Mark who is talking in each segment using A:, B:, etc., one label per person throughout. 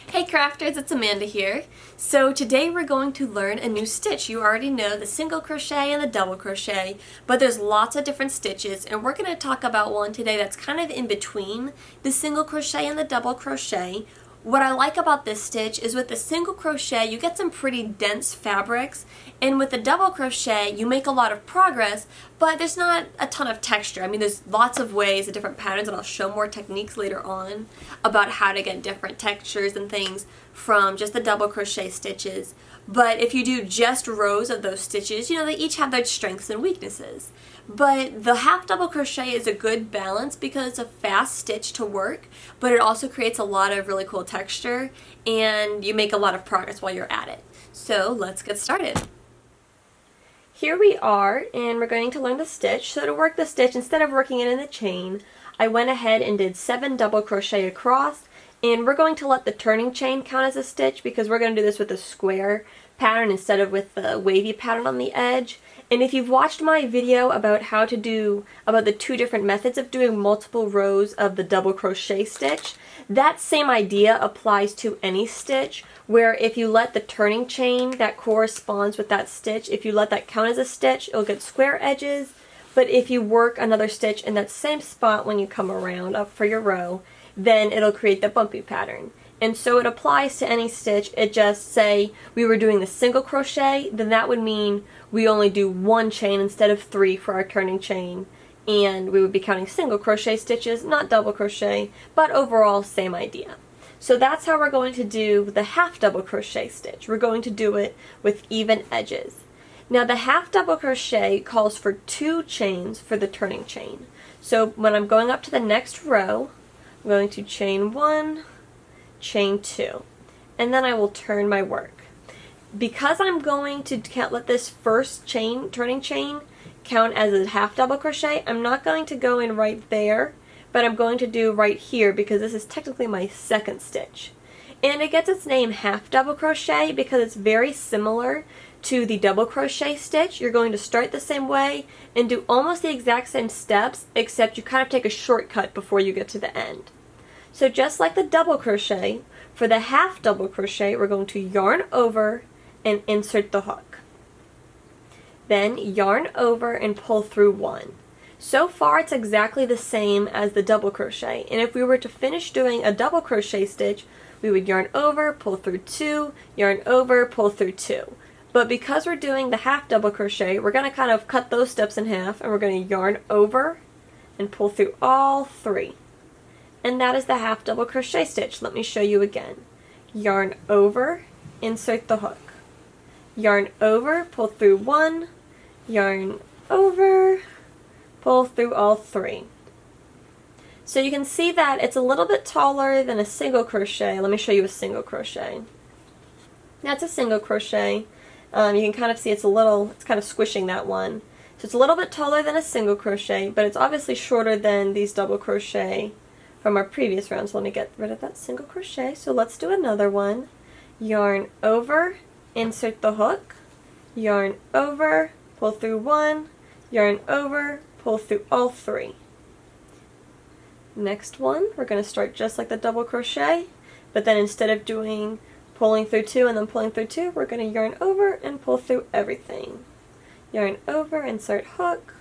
A: Hey crafters, it's Amanda here. So today we're going to learn a new stitch. You already know the single crochet and the double crochet, but there's lots of different stitches, and we're going to talk about one today that's kind of in between the single crochet and the double crochet. What I like about this stitch is with the single crochet you get some pretty dense fabrics, and with the double crochet you make a lot of progress, but there's not a ton of texture. I mean, there's lots of ways and different patterns, and I'll show more techniques later on about how to get different textures and things from just the double crochet stitches. But if you do just rows of those stitches, you know, they each have their strengths and weaknesses. But the half double crochet is a good balance because it's a fast stitch to work, but it also creates a lot of really cool texture and you make a lot of progress while you're at it. So let's get started. Here we are, and we're going to learn the stitch. So to work the stitch, instead of working it in the chain, I went ahead and did 7 double crochet across, and we're going to let the turning chain count as a stitch because we're going to do this with a square pattern instead of with the wavy pattern on the edge. And if you've watched my video about how to do, about the 2 different methods of doing multiple rows of the double crochet stitch, that same idea applies to any stitch, where if you let the turning chain that corresponds with that stitch, if you let that count as a stitch, it'll get square edges. But if you work another stitch in that same spot when you come around up for your row, then it'll create the bumpy pattern. And so it applies to any stitch. It just, say we were doing the single crochet, then that would mean we only do 1 chain instead of 3 for our turning chain, and we would be counting single crochet stitches, not double crochet, but overall same idea. So that's how we're going to do the half double crochet stitch. We're going to do it with even edges. Now the half double crochet calls for 2 chains for the turning chain. So when I'm going up to the next row, I'm going to chain 1, chain 2, and then I will turn my work. Because I'm going to let this first chain, turning chain, count as a half double crochet, I'm not going to go in right there, but I'm going to do right here because this is technically my second stitch. And it gets its name half double crochet because it's very similar to the double crochet stitch. You're going to start the same way and do almost the exact same steps, except you kind of take a shortcut before you get to the end. So just like the double crochet, for the half double crochet we're going to yarn over and insert the hook. Then yarn over and pull through 1. So far it's exactly the same as the double crochet, and if we were to finish doing a double crochet stitch, we would yarn over, pull through 2, yarn over, pull through 2. But because we're doing the half double crochet, we're going to kind of cut those steps in half, and we're going to yarn over and pull through all 3. And that is the half double crochet stitch. Let me show you again. Yarn over, insert the hook. Yarn over, pull through 1, yarn over, pull through all 3. So you can see that it's a little bit taller than a single crochet. Let me show you a single crochet. That's a single crochet. You can kind of see it's kind of squishing that one. So it's a little bit taller than a single crochet, but it's obviously shorter than these double crochet from our previous round. So let me get rid of that single crochet. So let's do another one. Yarn over, insert the hook, yarn over, pull through 1, yarn over, pull through all 3. Next one, we're going to start just like the double crochet, but then instead of doing pulling through 2 and then pulling through 2, we're going to yarn over and pull through everything. Yarn over, insert hook.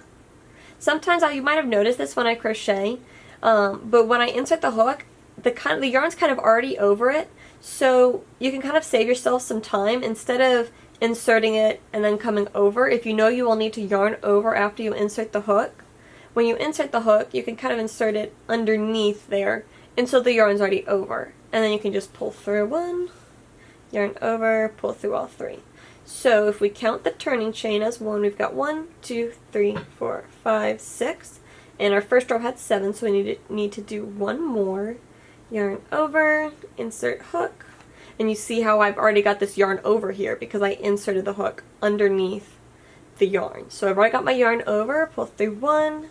A: Sometimes you might have noticed this when I crochet, but when I insert the hook, the yarn's kind of already over it, so you can kind of save yourself some time. Instead of inserting it and then coming over, if you know you will need to yarn over after you insert the hook, when you insert the hook, you can kind of insert it underneath there, and so the yarn's already over. And then you can just pull through 1, yarn over, pull through all 3. So if we count the turning chain as 1, we've got 1, 2, 3, 4, 5, 6, and our first row had 7, so we need to do 1 more. Yarn over, insert hook, and you see how I've already got this yarn over here because I inserted the hook underneath the yarn. So I've already got my yarn over, pull through 1,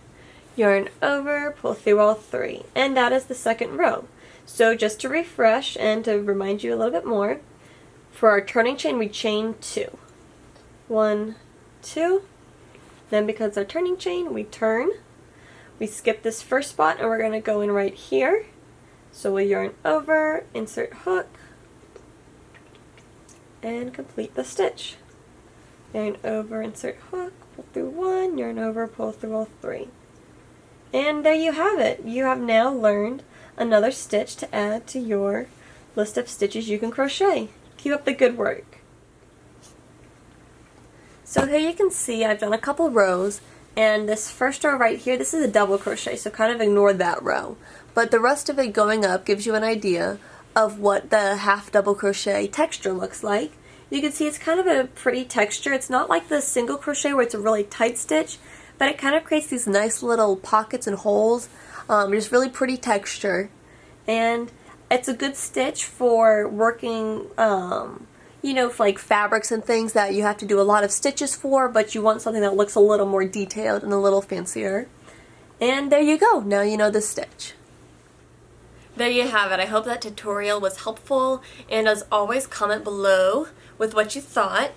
A: yarn over, pull through all 3, and that is the second row. So just to refresh and to remind you a little bit more, for our turning chain we chain 2. 1, 2, then because it's our turning chain we turn. We skip this first spot and we're going to go in right here. So we'll yarn over, insert hook, and complete the stitch. Yarn over, insert hook, pull through 1, yarn over, pull through all 3. And there you have it. You have now learned another stitch to add to your list of stitches you can crochet. Keep up the good work. So here you can see I've done a couple rows, and this first row right here, this is a double crochet, so kind of ignore that row. But the rest of it going up gives you an idea of what the half double crochet texture looks like. You can see it's kind of a pretty texture. It's not like the single crochet where it's a really tight stitch, but it kind of creates these nice little pockets and holes. Just really pretty texture. And it's a good stitch for working, you know, for like fabrics and things that you have to do a lot of stitches for, but you want something that looks a little more detailed and a little fancier. And there you go. Now you know the stitch. There you have it. I hope that tutorial was helpful, and as always, comment below with what you thought.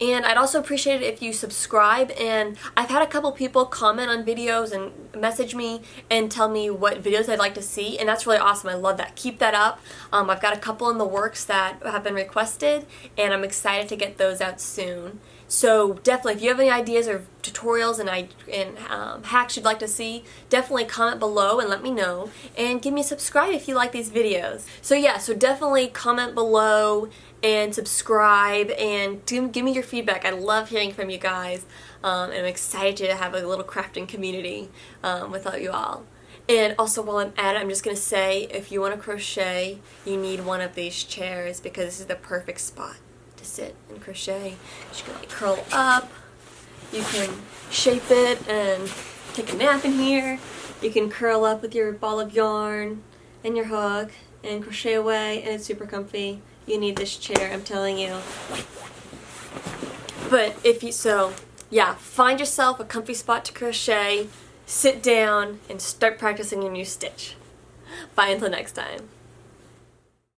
A: And I'd also appreciate it if you subscribe, and I've had a couple people comment on videos and message me and tell me what videos they'd like to see, and that's really awesome. I love that. Keep that up. I've got a couple in the works that have been requested, and I'm excited to get those out soon. So definitely, if you have any ideas or tutorials and hacks you'd like to see, definitely comment below and let me know. And give me a subscribe if you like these videos. So yeah, so definitely comment below and subscribe and give me your feedback. I love hearing from you guys. And I'm excited to have a little crafting community with you all. And also, while I'm at it, I'm just going to say, if you want to crochet, you need one of these chairs because this is the perfect spot to sit and crochet. You can like curl up, you can shape it and take a nap in here, you can curl up with your ball of yarn and your hook and crochet away, and it's super comfy. You need this chair, I'm telling you. But yeah, find yourself a comfy spot to crochet, sit down, and start practicing your new stitch. Bye until next time.